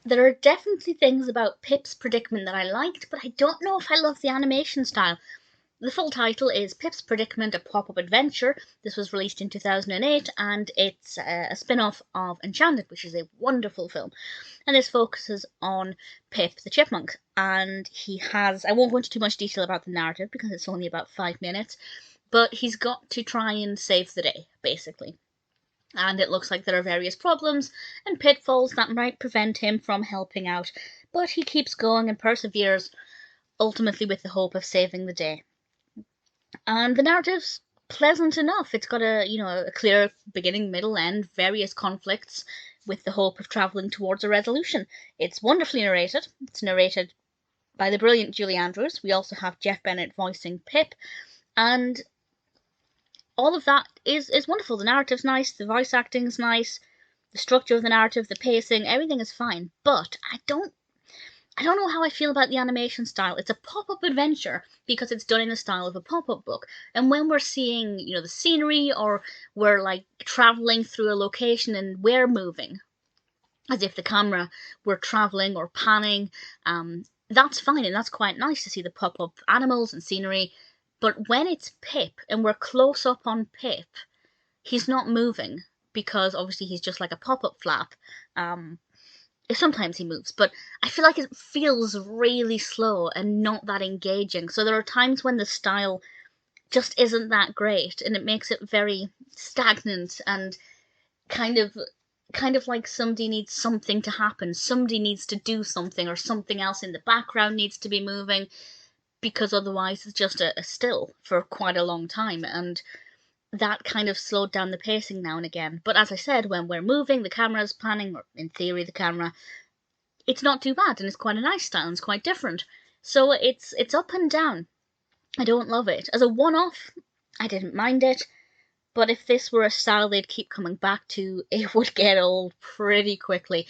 There are definitely things about Pip's Predicament that I liked, but I don't know if I love the animation style. The full title is Pip's Predicament, a Pop-Up Adventure. This was released in 2008, and it's a spin-off of Enchanted, which is a wonderful film. And this focuses on Pip the Chipmunk, and he has... I won't go into too much detail about the narrative, because it's only about 5 minutes, but he's got to try and save the day, basically. And it looks like there are various problems and pitfalls that might prevent him from helping out, but he keeps going and perseveres, ultimately with the hope of saving the day. And the narrative's pleasant enough. It's got a clear beginning, middle, end, various conflicts, with the hope of travelling towards a resolution. It's wonderfully narrated. It's narrated by the brilliant Julie Andrews. We also have Jeff Bennett voicing Pip, and all of that is wonderful. The narrative's nice, the voice acting's nice, the structure of the narrative, the pacing, everything is fine. But I don't know how I feel about the animation style. It's a pop-up adventure because it's done in the style of a pop-up book. And when we're seeing, the scenery, or we're like traveling through a location and we're moving, as if the camera were traveling or panning, that's fine and that's quite nice to see the pop-up animals and scenery. But when it's Pip and we're close up on Pip, he's not moving because obviously he's just like a pop-up flap. Sometimes he moves, but I feel like it feels really slow and not that engaging. So there are times when the style just isn't that great, and it makes it very stagnant and kind of like somebody needs something to happen. Somebody needs to do something, or something else in the background needs to be moving, because otherwise it's just a still for quite a long time, and that kind of slowed down the pacing now and again. But as I said, when we're moving, the camera's panning, or in theory the camera, it's not too bad, and it's quite a nice style, and it's quite different. So it's up and down. I don't love it. As a one-off, I didn't mind it, but if this were a style they'd keep coming back to, it would get old pretty quickly.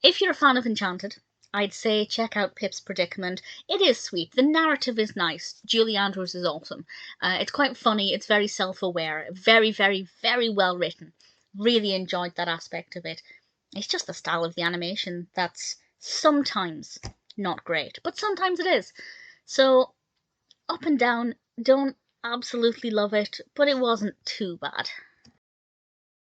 If you're a fan of Enchanted, I'd say check out Pip's Predicament. It is sweet. The narrative is nice. Julie Andrews is awesome. It's quite funny. It's very self-aware. Very, very, very well written. Really enjoyed that aspect of it. It's just the style of the animation that's sometimes not great, but sometimes it is. So, up and down. Don't absolutely love it, but it wasn't too bad.